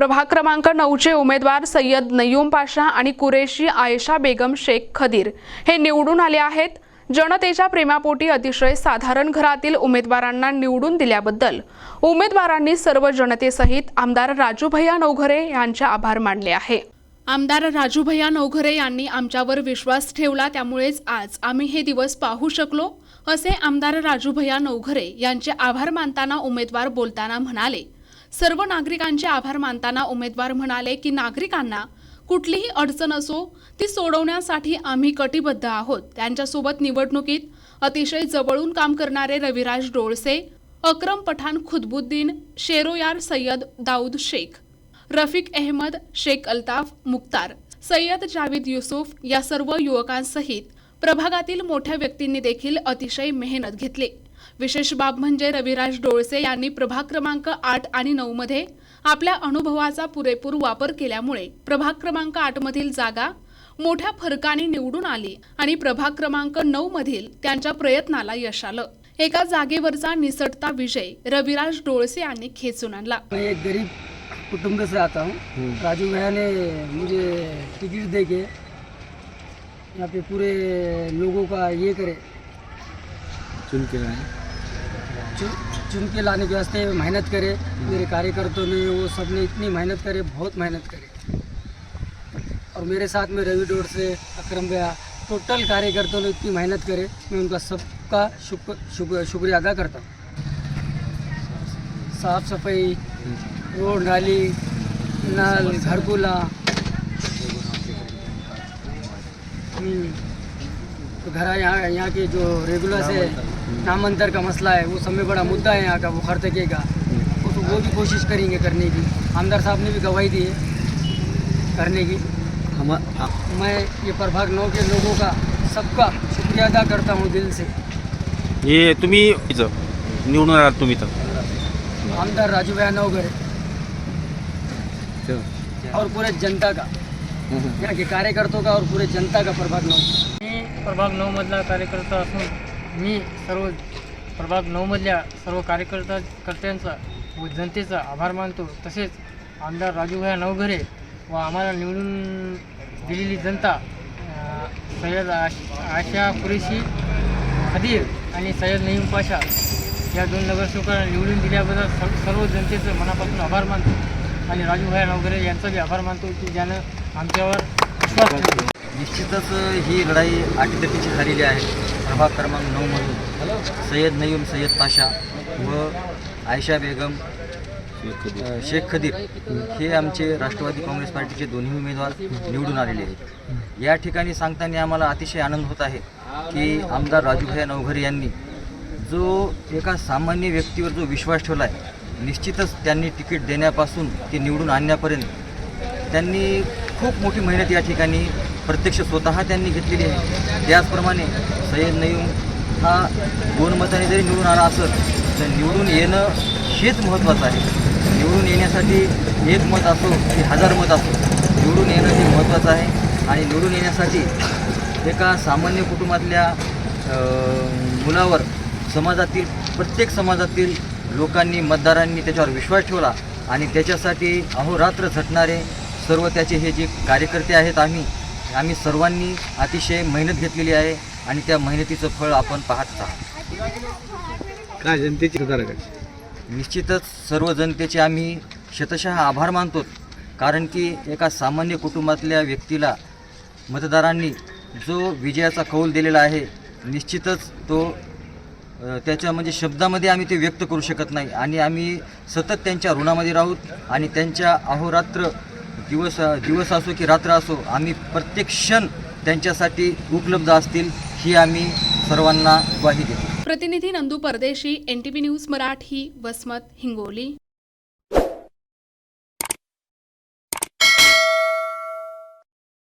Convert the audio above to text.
प्रभाग क्रमांक 9चे उमेदवार सय्यद नय्यूम पाशा आणि कुरेशी आयशा बेगम शेख खदीर हे निवडून आले आहेत। जनतेच्या प्रेमापोटी अतिशय साधारण घरातील उमेदवारांना निवडून दिल्याबद्दल उमेदवारांनी सर्व जनतेसहित आमदार राजूभैया नवघरे यांचे आभार मानले आहे। आमदार राजूभैया नवघरे यांनी आमच्यावर विश्वास ठेवला, त्यामुळेच आज आम्ही हे दिवस पाहू शकलो, असे आमदार राजूभैया नवघरे यांचे आभार मानताना उमेदवार बोलताना म्हणाले। सर्व नागरिकांचे आभार मानताना उमेदवार म्हणाले की नागरिकांना कुठलीही अडचण असो ती सोडवण्यासाठी आम्ही कटिबद्ध आहोत। त्यांच्यासोबत निवडणुकीत अतिशय जवळून काम करणारे रविराज डोळसे, अक्रम पठाण खुतबुद्दीन, शेरोयार सय्यद दाऊद शेख, रफिक अहमद, शेख अल्ताफ मुख्तार, सय्यद जावेद युसुफ या सर्व युवकांसहित प्रभागातील मोठ्या व्यक्तींनी देखील अतिशय मेहनत घेतली। विशेष बाब म्हणजे रविराज डोळसे यांनी प्रभाग क्रमांक 8 आणि 9 मध्ये आपल्या अनुभवाचा पुरेपूर वापर केल्यामुळे प्रभाग क्रमांक 8 मधील जागा मोठ्या फरकाने निवडून आली आणि प्रभाग क्रमांक 9 मधील त्यांच्या प्रयत्नाला यश आलं। एका जागेवरचा निसटता विजय रविराज डोळसे यांनी खेचून आणला। मैं एक गरीब कुटुंब से आता हूँ। राजू भैया ने मुझे टिकट दे के यहाँ पे पूरे लोगों का ये करे, चुन के लाने के वास्ते मेहनत करे। मेरे कार्यकर्ताओं ने वो सब ने इतनी मेहनत करे, बहुत मेहनत करे। और मेरे साथ में रवि डोर से अक्रम भैया, टोटल कार्यकर्ताओं ने इतनी मेहनत करे, मैं उनका सबका शुक्रिया अदा करता हूँ। साफ सफाई, रोड नाली, नल, घरकुला, तो घर यहाँ के जो रेगुलर से नामांतर का मसला है, वो सब में बड़ा मुद्दा है यहाँ का, वो खर्चके का, तो वो भी कोशिश करेंगे करने की। आमदार साहब ने भी गवाही दी है करने की। मैं ये प्रभाग 9 के लोगों का सबका शुक्रिया अदा करता हूँ दिल से। ये तुम्ही निवडून आलात तुम्ही तर आमदार राजूभैया नवघरे और पूरे जनता का, यहाँ के कार्यकर्त्यां का और पूरे जनता का प्रभाग 9। मी प्रभाग 9 मधला कार्यकर्ता असून मी सर्व प्रभाग 9 मधल्या सर्व कार्यकर्त्यांचा व जनतेचा आभार मानतो। तसेच आमदार राजूभैया नवघरे व आम्हाला निवडून दिलेली जनता, सय्यद आयशा कुरेशी खदीर आणि सय्यद नय्यूम पाशा या 2 नगरसेवकांना निवडून दिल्याबद्दल सर्व जनतेचं मनापासून आभार मानतो आणि राजूभैया नवघरे यांचा बी आभार मानतो की ज्यानं आमच्यावर विश्वास ठेवला। निश्चितच ही लढाई अटीतटीची झालेली आहे। प्रभाग क्रमांक 9 मधून सय्यद नय्यूम सय्यद पाशा व आयशा बेगम शेख खदीर हे आमचे राष्ट्रवादी काँग्रेस पार्टीचे दोन्ही उमेदवार निवडून आलेले आहेत। या ठिकाणी सांगताना आम्हाला अतिशय आनंद होत आहे की आमदार राजूभैया नवघरे यांनी जो एका सामान्य व्यक्तीवर जो विश्वास ठेवला आहे, निश्चितच त्यांनी तिकीट देण्यापासून ते निवडून आणण्यापर्यंत त्यांनी खूप मोठी मेहनत या ठिकाणी प्रत्यक्ष स्वतः त्यांनी घेतलेली आहे। त्याचप्रमाणे सय्यद नय्यूम हा 2 मतांनी जरी निवडून आला असेल तर निवडून येणं हेच महत्त्वाचं आहे। निवडून येण्यासाठी 1 मत असो की 1000 मत असो, निवडून येणं हे महत्त्वाचं आहे। आणि निवडून येण्यासाठी एका सामान्य कुटुंबातल्या मुलावर समाजातील प्रत्येक समाजातील लोकांनी, मतदारांनी त्याच्यावर विश्वास ठेवला आणि त्याच्यासाठी अहोरात्र झटणारे सर्व त्याचे हे जे कार्यकर्ते आहेत, आम्ही सर्वांनी अतिशय मेहनत घेतलेली आहे आणि त्या मेहनतीचं फळ आपण पाहत आहात। काय जनतेची निश्चितच सर्व जनतेचे आम्ही शतशः आभार मानतो, कारण की एका सामान्य कुटुंबातल्या व्यक्तीला मतदारांनी जो विजयाचा कौल दिलेला आहे, निश्चितच तो त्याच्या म्हणजे शब्दामध्ये आम्ही ते व्यक्त करू शकत नाही आणि आम्ही सतत त्यांच्या ऋणामध्ये राहूत आणि त्यांच्या अहोरात्र दिवस असो की रात्र असो, आम्ही प्रत्येक क्षण त्यांच्यासाठी उपलब्ध असतील ही आम्ही सर्वांना ग्वाही देतो। प्रतिनिधी नंदू परदेशी, NTV न्यूज मराठी, वसमत, हिंगोली।